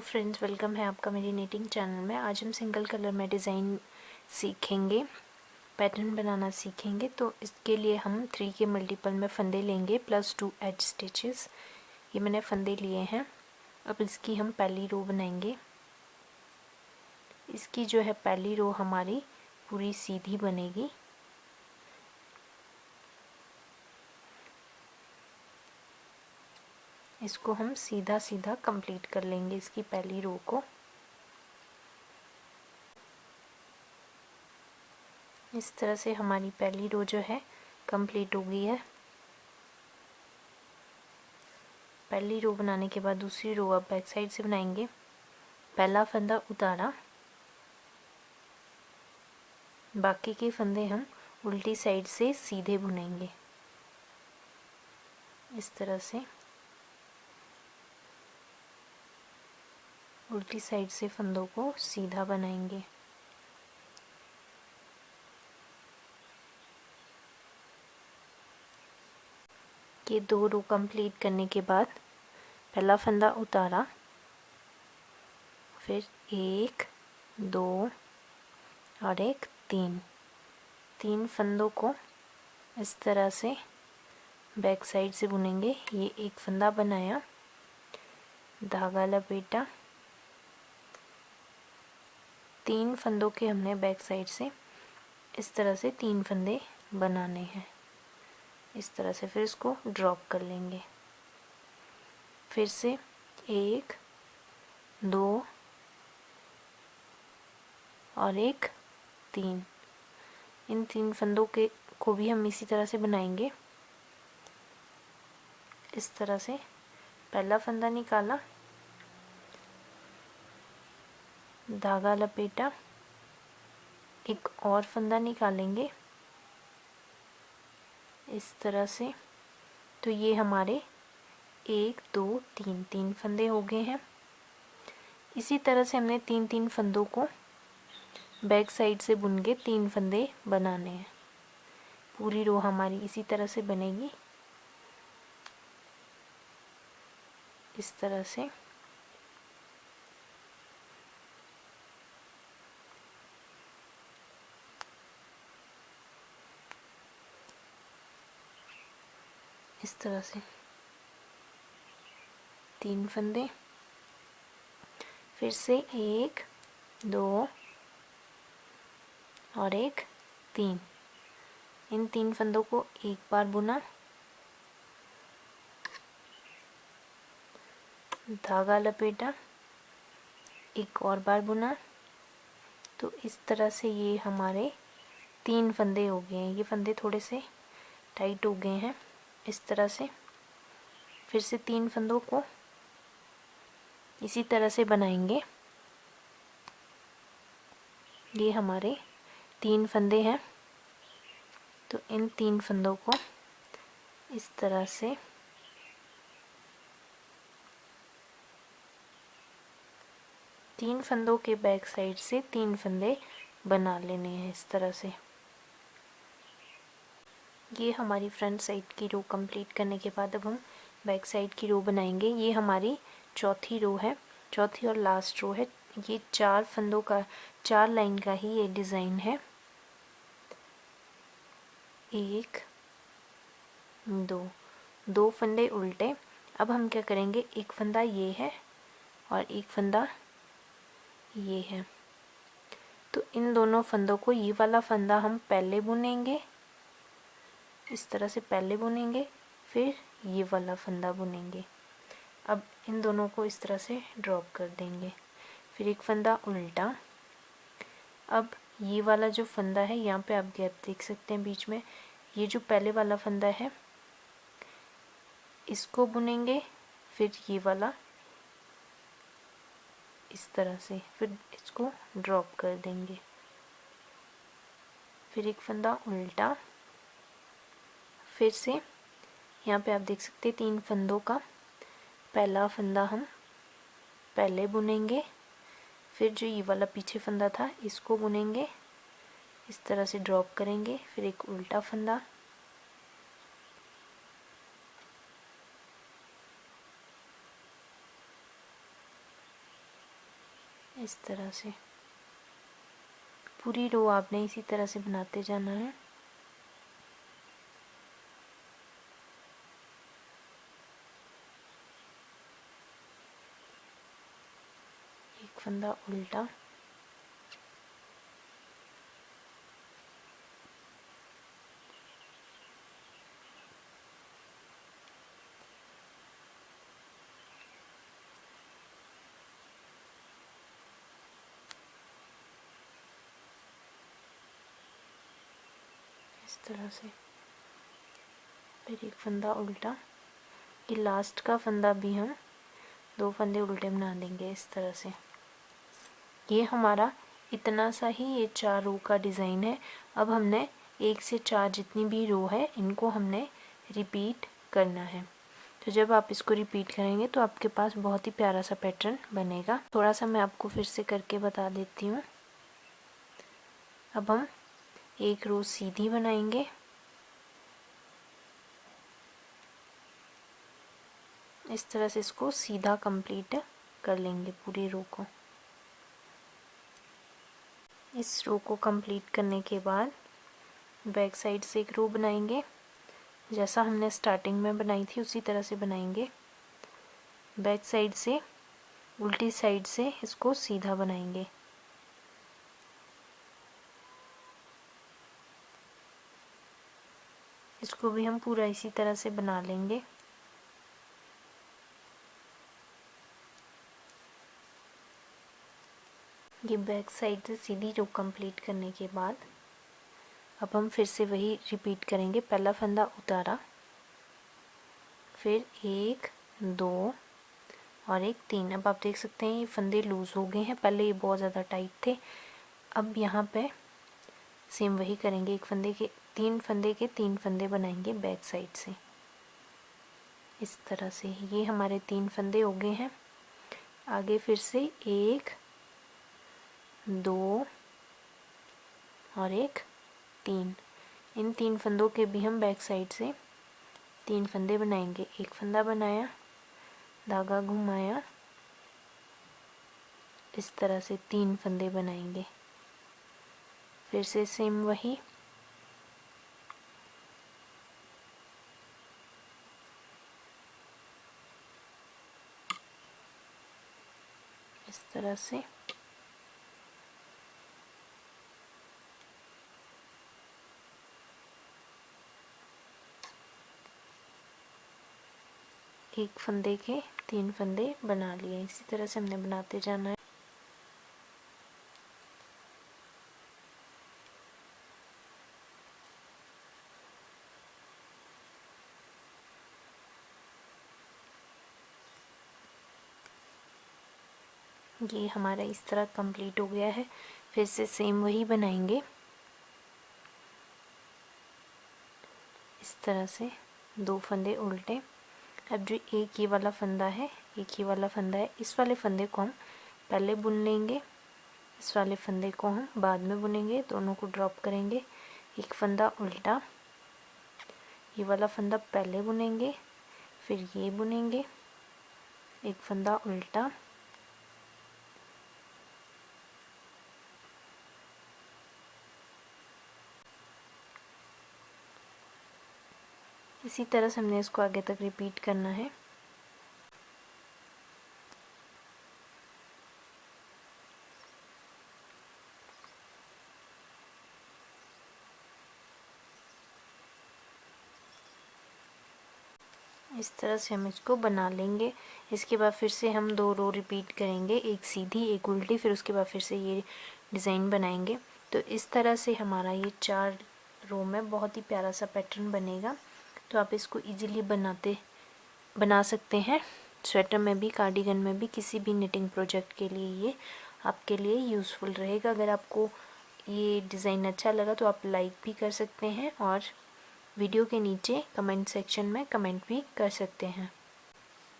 Friends, welcome है आपका मेरी नीटिंग चैनल में। आज हम सिंगल कलर में डिज़ाइन सीखेंगे, पैटर्न बनाना सीखेंगे। तो इसके लिए हम 3 के मल्टीपल में फंदे लेंगे प्लस 2 एज स्टिचेस। ये मैंने फंदे लिए हैं। अब इसकी हम पहली रो बनाएंगे। इसकी जो है पहली रो हमारी पूरी सीधी बनेगी। इसको हम सीधा सीधा कंप्लीट कर लेंगे, इसकी पहली रो को। इस तरह से हमारी पहली रो जो है कंप्लीट हो गई है। पहली रो बनाने के बाद दूसरी रो अब बैक साइड से बनाएंगे। पहला फंदा उतारा, बाकी के फंदे हम उल्टी साइड से सीधे बुनेंगे। इस तरह से उल्टी साइड से फंदों को सीधा बनाएंगे। ये 2 रो कंप्लीट करने के बाद पहला फंदा उतारा, फिर 1 2 और 1 3 फंदों को इस तरह से बैक साइड से बुनेंगे। ये एक फंदा बनाया, धागा लपेटा, 3 फंदों के हमने बैक साइड से इस तरह से 3 फंदे बनाने हैं। इस तरह से फिर इसको ड्रॉप कर लेंगे। फिर से 1 2 और 1 3, इन 3 फंदों के को भी हम इसी तरह से बनाएंगे। इस तरह से पहला फंदा निकाला, धागा लपेटा, एक और फंदा निकालेंगे इस तरह से। तो ये हमारे 1 2 3 फंदे हो गए हैं। इसी तरह से हमने 3 फंदों को बैक साइड से बुन के 3 फंदे बनाने हैं। पूरी रो हमारी इसी तरह से बनेगी। इस तरह से इस तरह से 3 फंदे, फिर से 1 2 और 1 3, इन 3 फंदों को एक बार बुना, धागा लपेटा, एक और बार बुना। तो इस तरह से ये हमारे 3 फंदे हो गए हैं। ये फंदे थोड़े से टाइट हो गए हैं। इस तरह से फिर से 3 फंदों को इसी तरह से बनाएंगे। ये हमारे 3 फंदे हैं। तो इन 3 फंदों को इस तरह से तीन फंदों के बैक साइड से 3 फंदे बना लेने हैं इस तरह से। ये हमारी फ्रंट साइड की रो कंप्लीट करने के बाद अब हम बैक साइड की रो बनाएंगे। ये हमारी चौथी रो है, चौथी और लास्ट रो है। ये 4 फंदों का, 4 लाइन का ही ये डिज़ाइन है। 1 2 फंदे उल्टे। अब हम क्या करेंगे, एक फंदा ये है और एक फंदा ये है। तो इन दोनों फंदों को, ये वाला फंदा हम पहले बुनेंगे, इस तरह से पहले बुनेंगे, फिर ये वाला फंदा बुनेंगे। अब इन दोनों को इस तरह से ड्रॉप कर देंगे। फिर एक फंदा उल्टा। अब ये वाला जो फंदा है, यहाँ पे आप गैप देख सकते हैं बीच में, ये जो पहले वाला फंदा है इसको बुनेंगे, फिर ये वाला इस तरह से, फिर इसको ड्रॉप कर देंगे। फिर एक फंदा उल्टा, फिर से यहाँ पे आप देख सकते हैं 3 फंदों का पहला फंदा हम पहले बुनेंगे, फिर जो ये वाला पीछे फंदा था इसको बुनेंगे, इस तरह से ड्रॉप करेंगे, फिर एक उल्टा फंदा, इस तरह से पूरी रो आपने इसी तरह से बनाते जाना है। एक फंदा उल्टा, इस तरह से, फिर एक फंदा उल्टा। ये लास्ट का फंदा भी हम 2 फंदे उल्टे बना देंगे इस तरह से। ये हमारा इतना सा ही ये 4 रो का डिज़ाइन है। अब हमने 1 से 4 जितनी भी रो है इनको हमने रिपीट करना है। तो जब आप इसको रिपीट करेंगे तो आपके पास बहुत ही प्यारा सा पैटर्न बनेगा। थोड़ा सा मैं आपको फिर से करके बता देती हूँ। अब हम एक रो सीधी बनाएंगे, इस तरह से इसको सीधा कंप्लीट कर लेंगे पूरी रो को। इस रो को कंप्लीट करने के बाद बैक साइड से एक रो बनाएंगे, जैसा हमने स्टार्टिंग में बनाई थी उसी तरह से बनाएंगे। बैक साइड से उल्टी साइड से इसको सीधा बनाएंगे। इसको भी हम पूरा इसी तरह से बना लेंगे। ये बैक साइड से सीधी रो कंप्लीट करने के बाद अब हम फिर से वही रिपीट करेंगे। पहला फंदा उतारा, फिर 1 2 और एक 3। अब आप देख सकते हैं ये फंदे लूज़ हो गए हैं, पहले ये बहुत ज़्यादा टाइट थे। अब यहाँ पे सेम वही करेंगे, एक फंदे के 3 फंदे के 3 फंदे बनाएंगे बैक साइड से इस तरह से। ये हमारे 3 फंदे हो गए हैं। आगे फिर से 1 2 और एक 3। इन 3 फंदों के भी हम बैक साइड से 3 फंदे बनाएंगे। एक फंदा बनाया, धागा घुमाया, इस तरह से 3 फंदे बनाएंगे। फिर से सेम वही, इस तरह से। एक फंदे के 3 फंदे बना लिए, इसी तरह से हमने बनाते जाना है। ये हमारा इस तरह कंप्लीट हो गया है। फिर से सेम वही बनाएंगे इस तरह से, 2 फंदे उल्टे। अब जो एक ये वाला फंदा है, एक ही वाला फंदा है, इस वाले फंदे को हम पहले बुन लेंगे, इस वाले फंदे को हम बाद में बुनेंगे। दोनों को ड्रॉप करेंगे, एक फंदा उल्टा, ये वाला फंदा पहले बुनेंगे, फिर ये बुनेंगे, एक फंदा उल्टा, इसी तरह से हमने इसको आगे तक रिपीट करना है। इस तरह से हम इसको बना लेंगे। इसके बाद फिर से हम 2 रो रिपीट करेंगे, एक सीधी एक उल्टी, फिर उसके बाद फिर से ये डिज़ाइन बनाएंगे। तो इस तरह से हमारा ये 4 रो में बहुत ही प्यारा सा पैटर्न बनेगा। तो आप इसको इजीली बना सकते हैं, स्वेटर में भी, कार्डिगन में भी, किसी भी निटिंग प्रोजेक्ट के लिए ये आपके लिए यूज़फुल रहेगा। अगर आपको ये डिज़ाइन अच्छा लगा तो आप लाइक भी कर सकते हैं और वीडियो के नीचे कमेंट सेक्शन में कमेंट भी कर सकते हैं।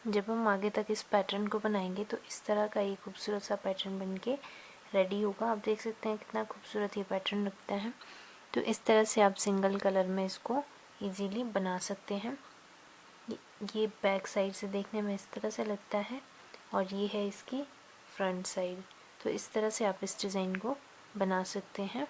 जब हम आगे तक इस पैटर्न को बनाएंगे तो इस तरह का ये खूबसूरत सा पैटर्न बनके रेडी होगा। आप देख सकते हैं कितना खूबसूरत ये पैटर्न लगता है। तो इस तरह से आप सिंगल कलर में इसको इजीली बना सकते हैं। ये बैक साइड से देखने में इस तरह से लगता है और ये है इसकी फ्रंट साइड। तो इस तरह से आप इस डिज़ाइन को बना सकते हैं।